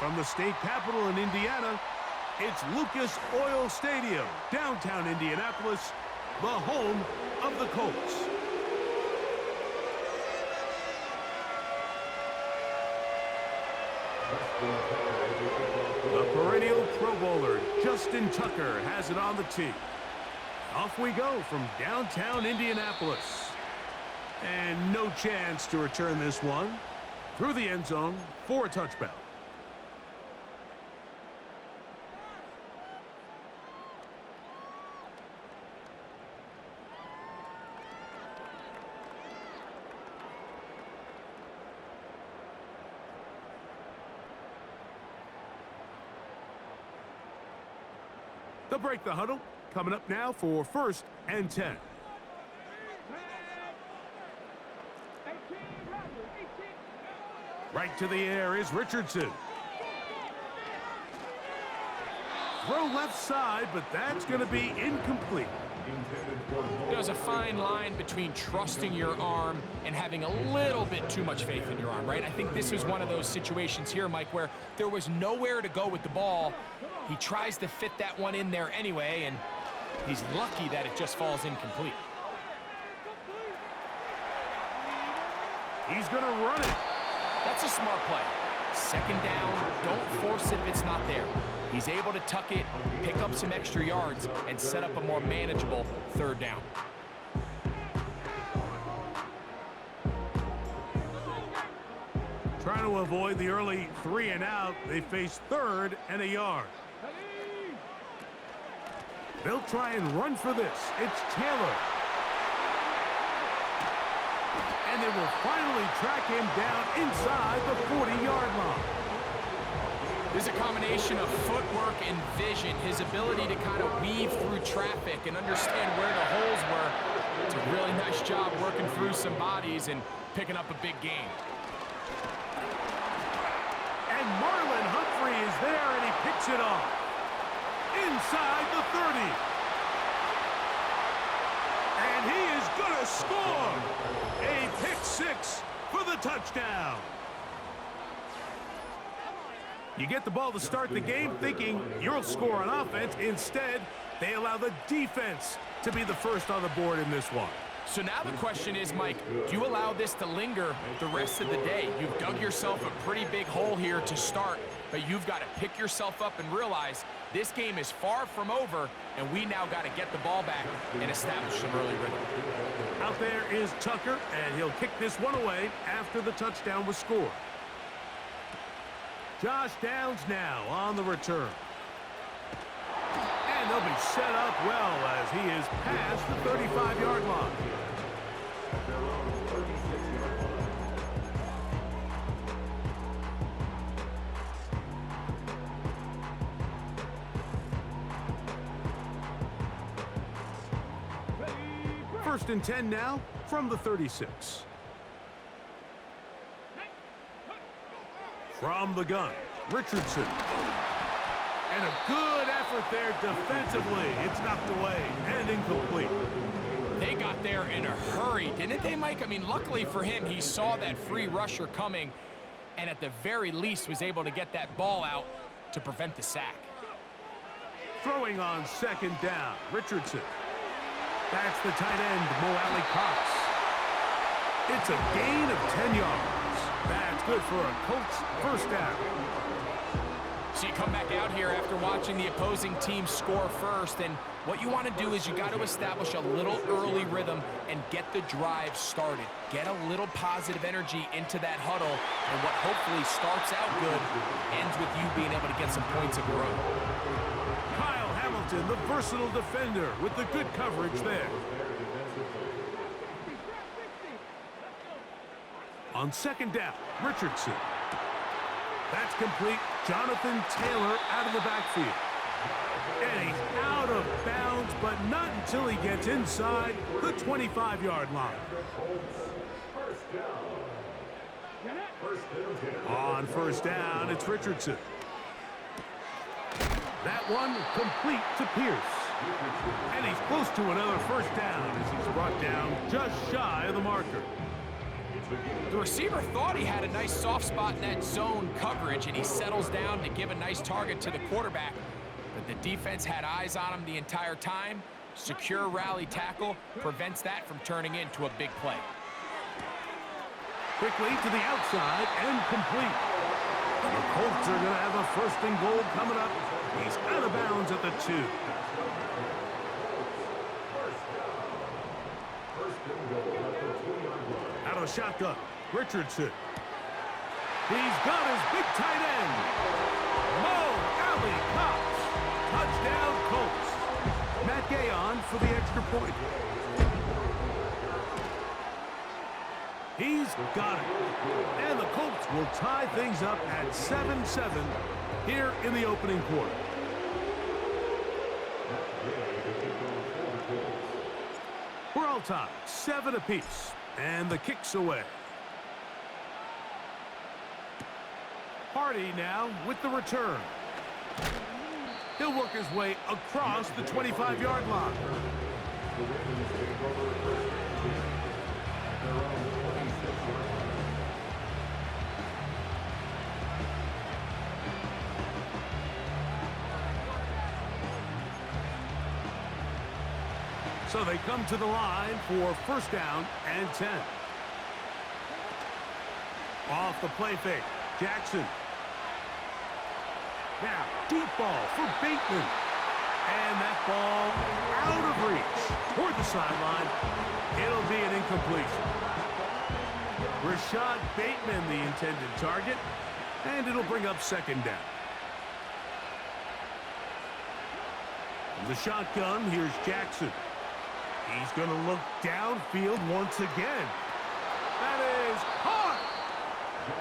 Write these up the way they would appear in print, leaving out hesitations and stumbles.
From the state capital in Indiana, it's Lucas Oil Stadium, downtown Indianapolis, the home of the Colts. The perennial Pro Bowler, Justin Tucker, has it on the tee. Off we go from downtown Indianapolis. And no chance to return this one through the end zone for a touchdown. They'll break the huddle. Coming up now for 1st and 10. Right to the air is Richardson. Throw left side, but that's going to be incomplete. There's a fine line between trusting your arm and having a little bit too much faith in your arm, right? I think this was one of those situations here, Mike, where there was nowhere to go with the ball. He tries to fit that one in there anyway, and he's lucky that it just falls incomplete. He's going to run it. That's a smart play. 2nd down, don't force it if it's not there. He's able to tuck it, pick up some extra yards, and set up a more manageable 3rd down. Trying to avoid the early 3 and out, they face 3rd and a yard. They'll try and run for this. It's Taylor. And they will finally track him down inside the 40-yard line. There's a combination of footwork and vision, his ability to kind of weave through traffic and understand where the holes were. It's a really nice job working through some bodies and picking up a big gain. And Marlon Humphrey is there, and he picks it off. Inside the 30. And he is going to score. A pick 6 for the touchdown. You get the ball to start the game thinking you'll score on offense. Instead, they allow the defense to be the first on the board in this one. So now the question is, Mike, do you allow this to linger the rest of the day? You've dug yourself a pretty big hole here to start, but you've got to pick yourself up and realize this game is far from over, and we now got to get the ball back and establish some early rhythm. Out there is Tucker, and he'll kick this one away after the touchdown was scored. Josh Downs now on the return. And they'll be set up well as he is past the 35-yard line. First and 10 now from the 36. From the gun, Richardson. And a good effort there defensively. It's knocked away and incomplete. They got there in a hurry, didn't they, Mike? I mean, luckily for him, he saw that free rusher coming and at the very least was able to get that ball out to prevent the sack. Throwing on 2nd down, Richardson. That's the tight end, Mo Alley Cox. It's a gain of 10 yards. That's good for a Colts 1st down. So you come back out here after watching the opposing team score first, and what you want to do is you got to establish a little early rhythm and get the drive started. Get a little positive energy into that huddle, and what hopefully starts out good ends with you being able to get some points of your own. Kyle Hamilton, the versatile defender, with the good coverage there. On 2nd down, Richardson. That's complete. Jonathan Taylor out of the backfield. And he's out of bounds, but not until he gets inside the 25-yard line. On 1st down, it's Richardson. That one complete to Pierce. And he's close to another 1st down as he's brought down just shy of the marker. The receiver thought he had a nice soft spot in that zone coverage, and he settles down to give a nice target to the quarterback. But the defense had eyes on him the entire time. Secure rally tackle prevents that from turning into a big play. Quickly to the outside and complete. The Colts are going to have a 1st and goal coming up. He's out of bounds at the 2. Out of the shotgun, Richardson. He's got his big tight end. Mo Alley Cox. Touchdown Colts. Matt Gay on for the extra point. He's got it. And the Colts will tie things up at 7-7 here in the opening quarter. We're all tied, 7 apiece. And the kick's away. Hardy now with the return. He'll work his way across the 25-yard line. So they come to the line for 1st down and 10. Off the play fake, Jackson. Now, deep ball for Bateman. And that ball out of reach toward the sideline. It'll be an incompletion. Rashad Bateman, the intended target. And it'll bring up 2nd down. The shotgun, here's Jackson. He's going to look downfield once again. That is caught.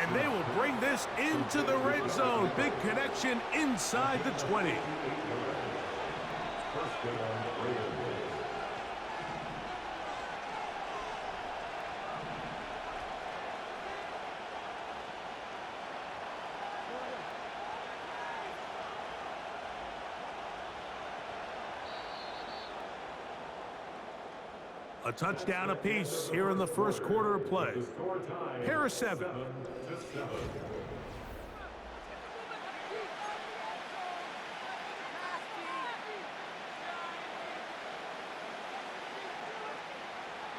And they will bring this into the red zone. Big connection inside the 20. A touchdown apiece here in the 1st quarter of play. Pair of 7.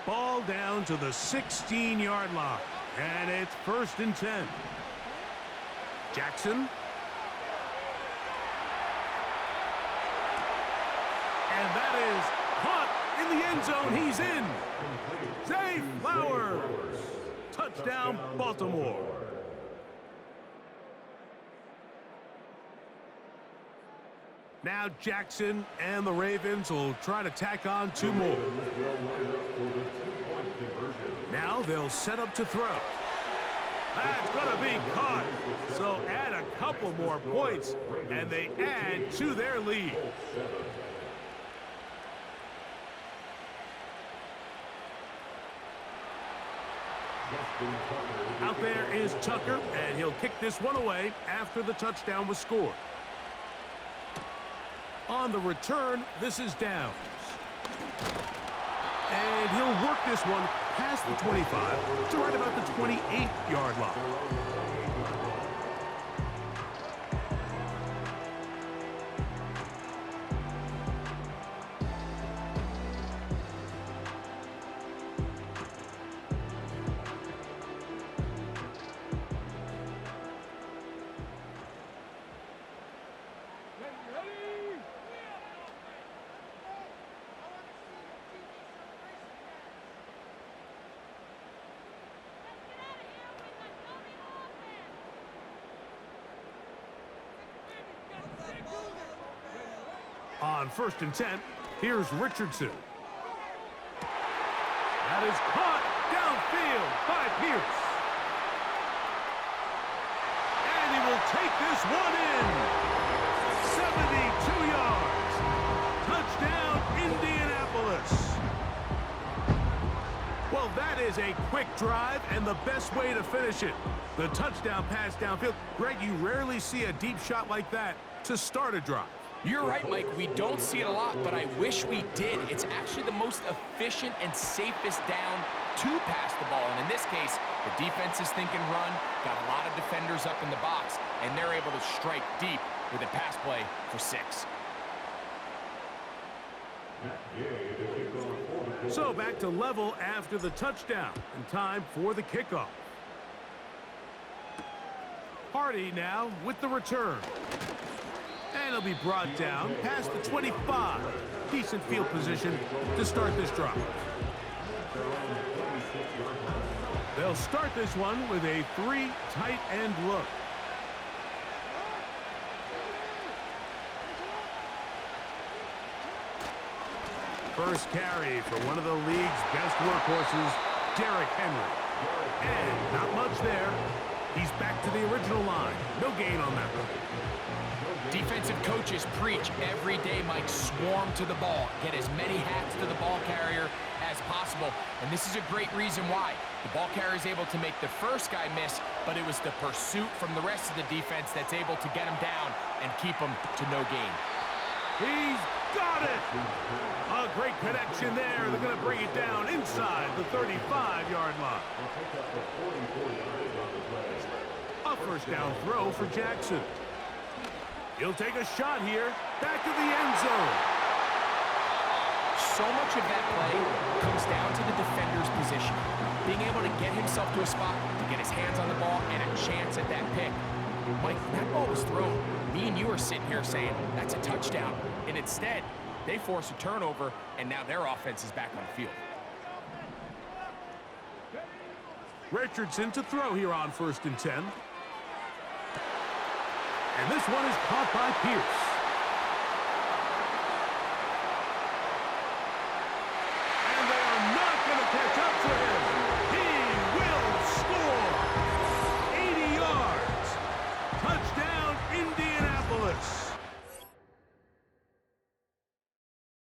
Ball down to the 16-yard line. And it's 1st and 10. Jackson. And that is caught in the end zone. He's in. Zay Flowers. Touchdown, Baltimore. Now Jackson and the Ravens will try to tack on 2 more. Now they'll set up to throw. That's going to be caught. So add a couple more points, and they add to their lead. Out there is Tucker, and he'll kick this one away after the touchdown was scored. On the return, this is Downs. And he'll work this one past the 25 to right about the 28-yard line. On 1st and 10, here's Richardson. That is caught downfield by Pierce. And he will take this one in. 72 yards. Touchdown, Indianapolis. Well, that is a quick drive and the best way to finish it. The touchdown pass downfield. Greg, you rarely see a deep shot like that to start a drive. You're right, Mike. We don't see it a lot, but I wish we did. It's actually the most efficient and safest down to pass the ball. And in this case, the defense is thinking run, got a lot of defenders up in the box, and they're able to strike deep with a pass play for 6. So back to level after the touchdown, and time for the kickoff. Hardy now with the return. And he'll be brought down past the 25. Decent field position to start this drive. They'll start this one with a 3 tight end look. First carry for one of the league's best workhorses, Derrick Henry. And not much there. He's back to the original line. No gain on that one. Defensive coaches preach every day, Mike, swarm to the ball. Get as many hats to the ball carrier as possible. And this is a great reason why. The ball carrier is able to make the first guy miss, but it was the pursuit from the rest of the defense that's able to get him down and keep him to no gain. He's got it! A great connection there. They're going to bring it down inside the 35-yard line. A first down throw for Jackson. He'll take a shot here. Back to the end zone. So much of that play comes down to the defender's position. Being able to get himself to a spot, to get his hands on the ball, and a chance at that pick. Mike, that ball was thrown. Me and you are sitting here saying, that's a touchdown. And instead, they force a turnover, and now their offense is back on the field. Richardson to throw here on 1st and 10. And this one is caught by Pierce.